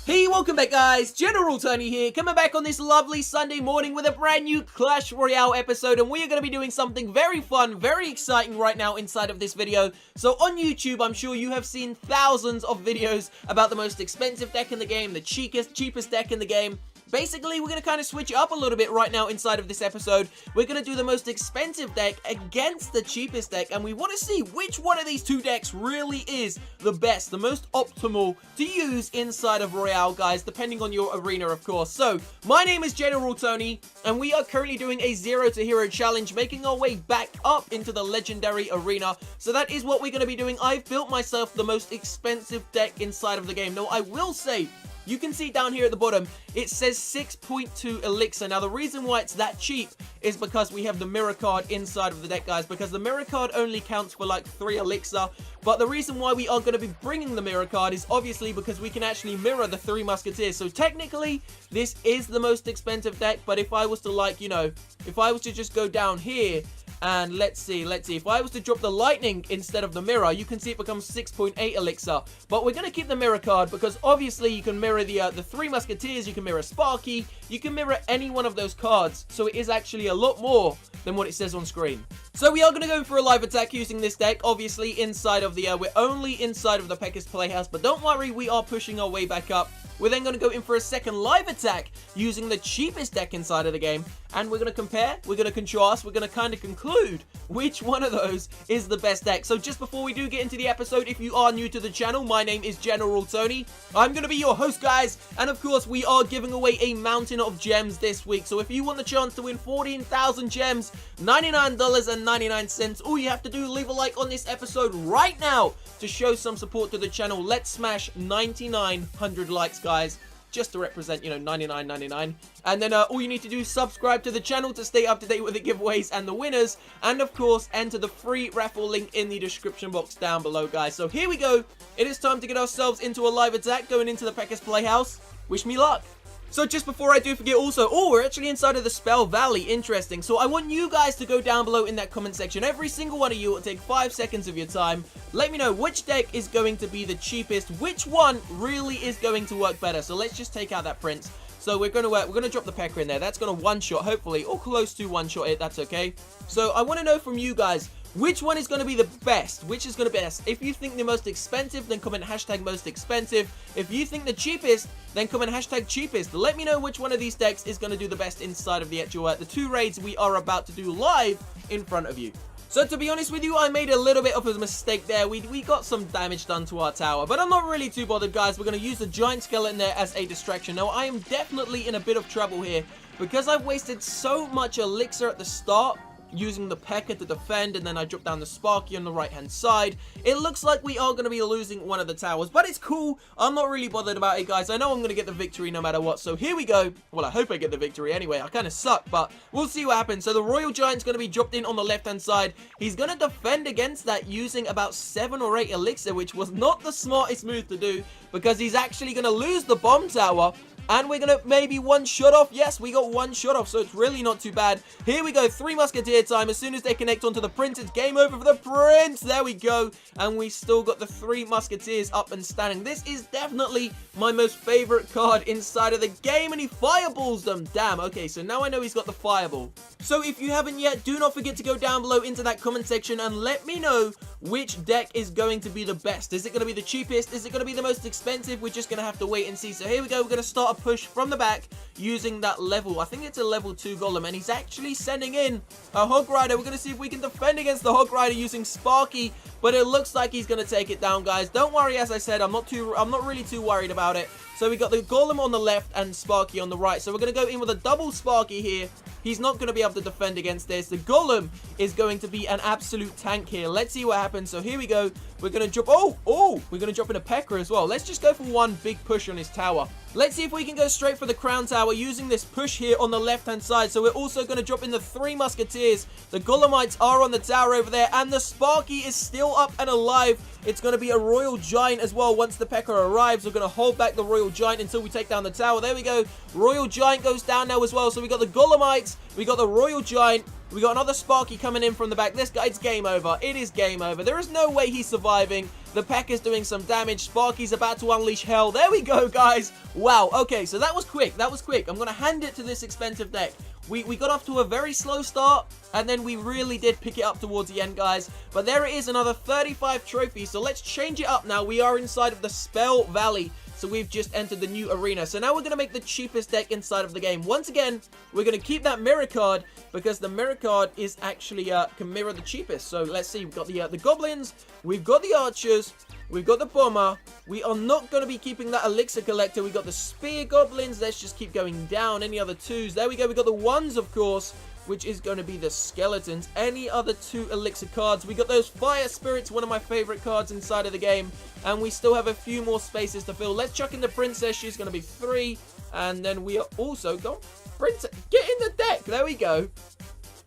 Hey, welcome back guys, General Tony here, coming back on this lovely Sunday morning with a brand new Clash Royale episode, and we are going to be doing something very fun, very exciting right now inside of this video. So on YouTube, I'm sure you have seen thousands of videos about the most expensive deck in the game, the cheapest deck in the game. Basically, we're going to kind of switch it up a little bit right now inside of this episode. We're going to do the most expensive deck against the cheapest deck, and we want to see which one of these two decks really is the best, the most optimal to use inside of Royale, guys, depending on your arena, of course. So, my name is General Tony, and we are currently doing a 0 to Hero challenge, making our way back up into the Legendary Arena. So that is what we're going to be doing. I've built myself the most expensive deck inside of the game. Now, I will say, you can see down here at the bottom, it says 6.2 elixir. Now, the reason why it's that cheap is because we have the mirror card inside of the deck, guys, because the mirror card only counts for like 3 elixir. But the reason why we are going to be bringing the mirror card is obviously because we can actually mirror the 3 musketeers. So technically, this is the most expensive deck, but if I was to, like, you know, if I was to just go down here, and let's see, if I was to drop the lightning instead of the mirror, you can see it becomes 6.8 elixir. But we're going to keep the mirror card because obviously you can mirror the 3 musketeers, you can mirror Sparky, you can mirror any one of those cards. So it is actually a lot more than what it says on screen. So we are going to go for a live attack using this deck, obviously inside of the, we're only inside of the Pekka's Playhouse, but don't worry, we are pushing our way back up. We're then going to go in for a second live attack using the cheapest deck inside of the game. And we're going to compare, we're going to contrast, we're going to kind of conclude which one of those is the best deck. So just before we do get into the episode, if you are new to the channel, my name is General Tony. I'm going to be your host, guys. And of course, we are giving away a mountain of gems this week. So if you want the chance to win 14,000 gems, $99.99, all you have to do, leave a like on this episode right now to show some support to the channel. Let's smash 9,900 likes, guys, just to represent, you know, 99.99. And then all you need to do is subscribe to the channel to stay up to date with the giveaways and the winners. And of course, enter the free raffle link in the description box down below, guys. So here we go. It is time to get ourselves into a live attack going into the Pekka's Playhouse. Wish me luck. So just before I do forget also, we're actually inside of the Spell Valley. Interesting. So I want you guys to go down below in that comment section. Every single one of you will take 5 seconds of your time. Let me know which deck is going to be the cheapest, which one really is going to work better. So let's just take out that Prince. So we're going to drop the Pekka in there. That's going to one-shot, hopefully, or close to one-shot it. That's okay. So I want to know from you guys, which one is going to be the best? Which is going to be best? If you think the most expensive, then comment hashtag most expensive. If you think the cheapest, then comment hashtag cheapest. Let me know which one of these decks is going to do the best inside of the actual, the 2 raids we are about to do live in front of you. So to be honest with you, I made a little bit of a mistake there. We got some damage done to our tower, but I'm not really too bothered, guys. We're going to use the giant skeleton there as a distraction. Now, I am definitely in a bit of trouble here because I've wasted so much elixir at the start using the Pekka to defend, and then I drop down the Sparky on the right-hand side. It looks like we are going to be losing one of the towers, but it's cool. I'm not really bothered about it, guys. I know I'm going to get the victory no matter what, so here we go. Well, I hope I get the victory anyway. I kind of suck, but we'll see what happens. So the Royal Giant's going to be dropped in on the left-hand side. He's going to defend against that using about 7 or 8 elixir, which was not the smartest move to do, because he's actually going to lose the bomb tower. And we're going to maybe one shot off. Yes, we got one shot off, so it's really not too bad. Here we go, 3 musketeer time. As soon as they connect onto the Prince, it's game over for the Prince. There we go. And we still got the 3 musketeers up and standing. This is definitely my most favorite card inside of the game, and he fireballs them. Damn, okay, so now I know he's got the fireball. So if you haven't yet, do not forget to go down below into that comment section and let me know which deck is going to be the best. Is it going to be the cheapest? Is it going to be the most expensive? We're just going to have to wait and see. So here we go. We're going to start a push from the back using that level. I think it's a level 2 golem, and he's actually sending in a Hog Rider. We're going to see if we can defend against the Hog Rider using Sparky, but it looks like he's going to take it down, guys. Don't worry, as I said, I'm not really too worried about it. So we got the Golem on the left and Sparky on the right. So we're going to go in with a double Sparky here. He's not going to be able to defend against this. The Golem is going to be an absolute tank here. Let's see what happens. So here we go. We're going to drop... we're going to drop in a Pekka as well. Let's just go for one big push on his tower. Let's see if we can go straight for the crown tower using this push here on the left-hand side. So we're also going to drop in the 3 musketeers. The Golemites are on the tower over there, and the Sparky is still up and alive. It's going to be a Royal Giant as well once the Pekka arrives. We're going to hold back the Royal Giant until we take down the tower. There we go. Royal Giant goes down now as well. So we got the Golemites, we got the Royal Giant, We got another Sparky coming in from the back. This guy, it's game over. It is game over. There is no way he's surviving. The P.E.K.K.A is doing some damage. Sparky's about to unleash hell. There we go, guys. Wow. Okay, so that was quick. That was quick. I'm going to hand it to this expensive deck. We got off to a very slow start, and then we really did pick it up towards the end, guys. But there it is, another 35 trophies. So let's change it up now. We are inside of the Spell Valley. So we've just entered the new arena. So now we're going to make the cheapest deck inside of the game. Once again, we're going to keep that mirror card because the mirror card is actually can mirror the cheapest. So let's see. We've got the goblins. We've got the archers. We've got the bomber. We are not going to be keeping that elixir collector. We've got the spear goblins. Let's just keep going down. Any other twos? There we go. We've got the ones, of course, which is going to be the skeletons. Any other 2 elixir cards? We got those fire spirits, one of my favorite cards inside of the game. And we still have a few more spaces to fill. Let's chuck in the princess. She's going to be 3. And then we are also got princess. Get in the deck. There we go.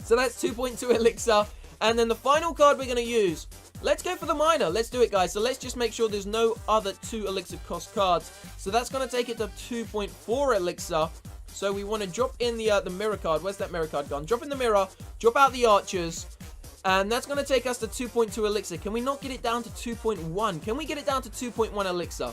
So that's 2.2 elixir. And then the final card we're going to use. Let's go for the miner. Let's do it, guys. So let's just make sure there's no other 2 elixir cost cards. So that's going to take it to 2.4 elixir. So we want to drop in the mirror card. Where's that mirror card gone? Drop in the mirror. Drop out the archers. And that's going to take us to 2.2 elixir. Can we not get it down to 2.1? Can we get it down to 2.1 elixir?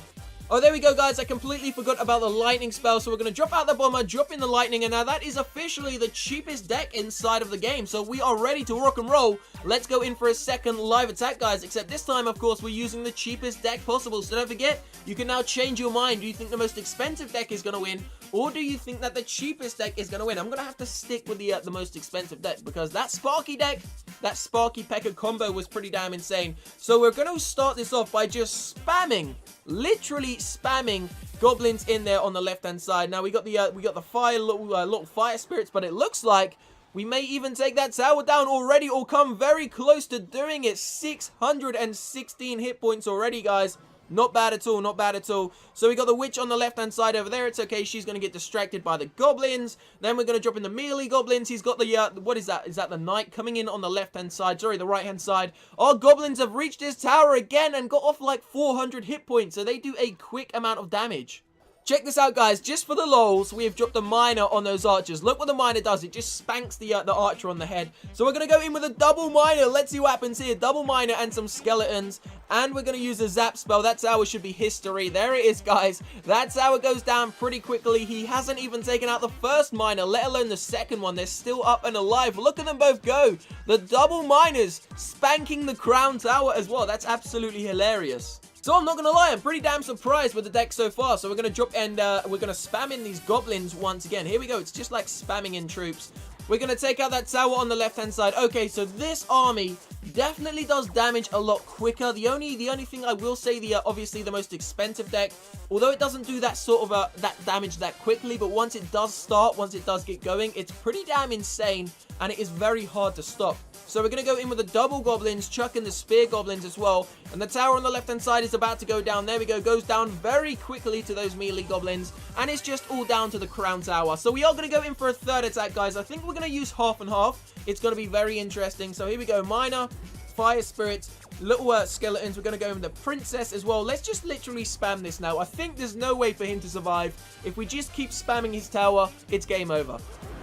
Oh, there we go, guys. I completely forgot about the lightning spell. So we're going to drop out the bomber, drop in the lightning. And now that is officially the cheapest deck inside of the game. So we are ready to rock and roll. Let's go in for a second live attack, guys. Except this time, of course, we're using the cheapest deck possible. So don't forget, you can now change your mind. Do you think the most expensive deck is going to win? Or do you think that the cheapest deck is going to win? I'm going to have to stick with the most expensive deck because that Sparky deck, that Sparky P.E.K.K.A combo was pretty damn insane. So we're going to start this off by just spamming, literally spamming goblins in there on the left-hand side. Now we got the fire little fire spirits, but it looks like we may even take that tower down already or come very close to doing it. 616 hit points already, guys. Not bad at all, not bad at all. So we got the witch on the left-hand side over there. It's okay. She's going to get distracted by the goblins. Then we're going to drop in the melee goblins. He's got the, what is that? Is that the knight coming in on the left-hand side? Sorry, the right-hand side. Our goblins have reached this tower again and got off like 400 hit points. So they do a quick amount of damage. Check this out, guys. Just for the lols, we have dropped the miner on those archers. Look what the miner does. It just spanks the archer on the head. So we're going to go in with a double miner. Let's see what happens here. Double miner and some skeletons. And we're going to use a zap spell. That tower should be history. There it is, guys. That tower goes down pretty quickly. He hasn't even taken out the first miner, let alone the second one. They're still up and alive. Look at them both go. The double miners spanking the crown tower as well. That's absolutely hilarious. So I'm not going to lie, I'm pretty damn surprised with the deck so far. So we're going to drop and we're going to spam in these goblins once again. Here we go. It's just like spamming in troops. We're going to take out that tower on the left-hand side. Okay, so this army definitely does damage a lot quicker. The only thing I will say, obviously the most expensive deck, although it doesn't do that sort of that damage that quickly, but once it does start, once it does get going, it's pretty damn insane, and it is very hard to stop. So we're going to go in with the double goblins, chuck in the spear goblins as well. And the tower on the left-hand side is about to go down. There we go. Goes down very quickly to those melee goblins. And it's just all down to the crown tower. So we are going to go in for a third attack, guys. I think we're going to use half and half. It's going to be very interesting. So here we go. Miner, fire spirits, little skeletons. We're going to go in with the princess as well. Let's just literally spam this now. I think there's no way for him to survive. If we just keep spamming his tower, it's game over.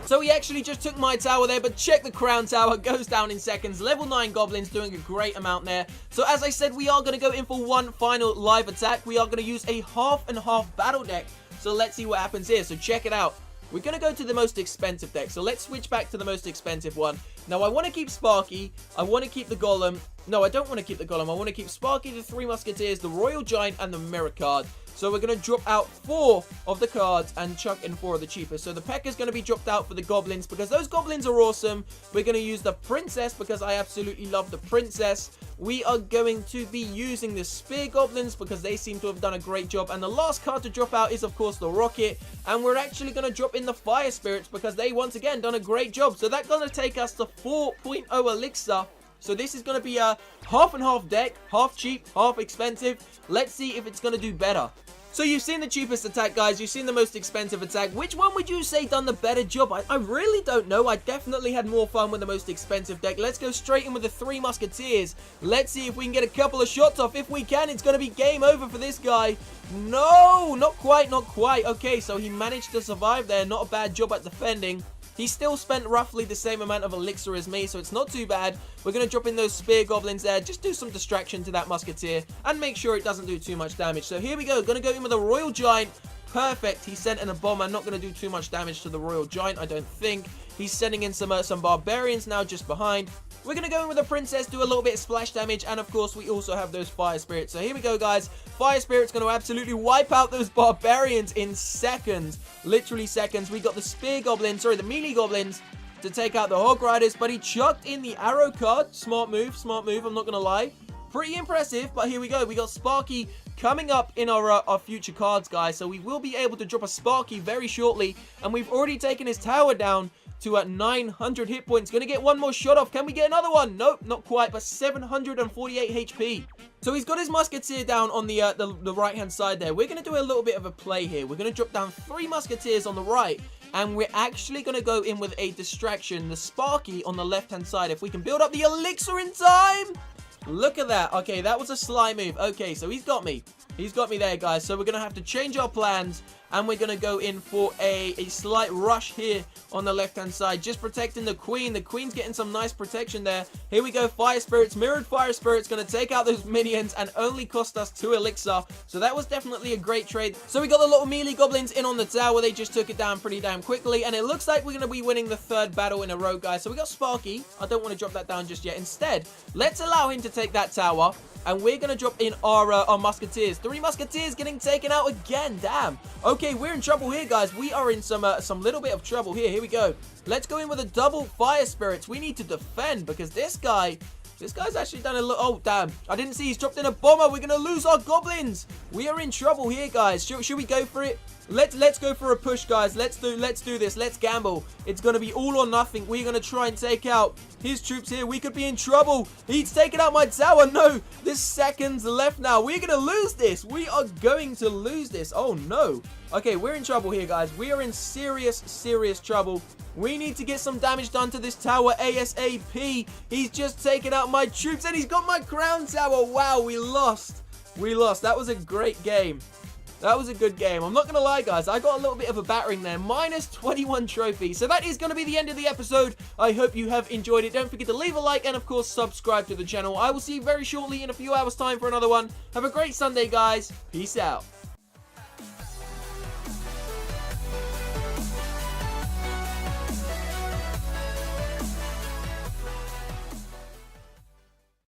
So he actually just took my tower there, but check the crown tower, goes down in seconds. Level 9 goblins doing a great amount there. So as I said, we are going to go in for one final live attack. We are going to use a half and half battle deck. So let's see what happens here. So check it out. We're going to go to the most expensive deck. So let's switch back to the most expensive one. Now I want to keep Sparky. I want to keep the golem. No, I don't want to keep the golem. I want to keep Sparky, the 3 musketeers, the royal giant, and the mirror card. So we're going to drop out 4 of the cards and chuck in 4 of the cheapest. So the P.E.K.K.A is going to be dropped out for the goblins because those goblins are awesome. We're going to use the princess because I absolutely love the princess. We are going to be using the spear goblins because they seem to have done a great job. And the last card to drop out is, of course, the rocket. And we're actually going to drop in the fire spirits because they, once again, done a great job. So that's going to take us to 4.0 elixir. So this is going to be a half and half deck, half cheap, half expensive. Let's see if it's going to do better. So you've seen the cheapest attack, guys. You've seen the most expensive attack. Which one would you say done the better job? I really don't know. I definitely had more fun with the most expensive deck. Let's go straight in with the 3 musketeers. Let's see if we can get a couple of shots off. If we can, it's going to be game over for this guy. No, not quite, not quite. Okay, so he managed to survive there. Not a bad job at defending. He still spent roughly the same amount of elixir as me, so it's not too bad. We're going to drop in those spear goblins there. Just do some distraction to that musketeer and make sure it doesn't do too much damage. So here we go. Going to go in with a royal giant. Perfect. He sent in a bomber. Not going to do too much damage to the royal giant, I don't think. He's sending in some barbarians now just behind. We're going to go in with a princess, do a little bit of splash damage, and of course, we also have those fire spirits. So here we go, guys. Fire spirit's going to absolutely wipe out those barbarians in seconds. Literally seconds. We got the spear goblins, sorry, the melee goblins to take out the hog riders, but he chucked in the arrow card. Smart move, I'm not going to lie. Pretty impressive, but here we go. We got Sparky coming up in our future cards, guys. So we will be able to drop a Sparky very shortly, and we've already taken his tower down to 900 hit points. Gonna get one more shot off. Can we get another one? Nope, not quite, but 748 HP. So he's got his musketeer down on the right-hand side there. We're gonna do a little bit of a play here. We're gonna drop down 3 musketeers on the right, and we're actually gonna go in with a distraction, the Sparky on the left-hand side. If we can build up the elixir in time. Look at that. Okay, that was a sly move. Okay, so he's got me. He's got me there, guys. So we're going to have to change our plans, and we're going to go in for a slight rush here on the left-hand side, just protecting the queen. The queen's getting some nice protection there. Here we go, fire spirits, mirrored fire spirits, going to take out those minions and only cost us 2 elixir. So that was definitely a great trade. So we got the little melee goblins in on the tower. They just took it down pretty damn quickly, and it looks like we're going to be winning the 3rd battle in a row, guys. So we got Sparky. I don't want to drop that down just yet. Instead, let's allow him to take that tower, and we're going to drop in our musketeers. 3 musketeers getting taken out again. Damn. Okay, we're in trouble here, guys. We are in some little bit of trouble here. Here we go. Let's go in with a double fire spirits. We need to defend because this guy's actually done a little... Oh, damn. I didn't see he's dropped in a bomber. We're going to lose our goblins. We are in trouble here, guys. Should we go for it? Let's go for a push, guys. Let's do this. Let's gamble. It's going to be all or nothing. We're going to try and take out his troops here. We could be in trouble. He's taken out my tower. No, there's seconds left now. We're going to lose this. We are going to lose this. Oh, no. Okay, we're in trouble here, guys. We are in serious trouble. We need to get some damage done to this tower ASAP. He's just taken out my troops, and he's got my crown tower. Wow, we lost. We lost. That was a great game. That was a good game. I'm not going to lie, guys. I got a little bit of a battering there. Minus 21 trophies. So that is going to be the end of the episode. I hope you have enjoyed it. Don't forget to leave a like and, of course, subscribe to the channel. I will see you very shortly in a few hours' time for another one. Have a great Sunday, guys. Peace out.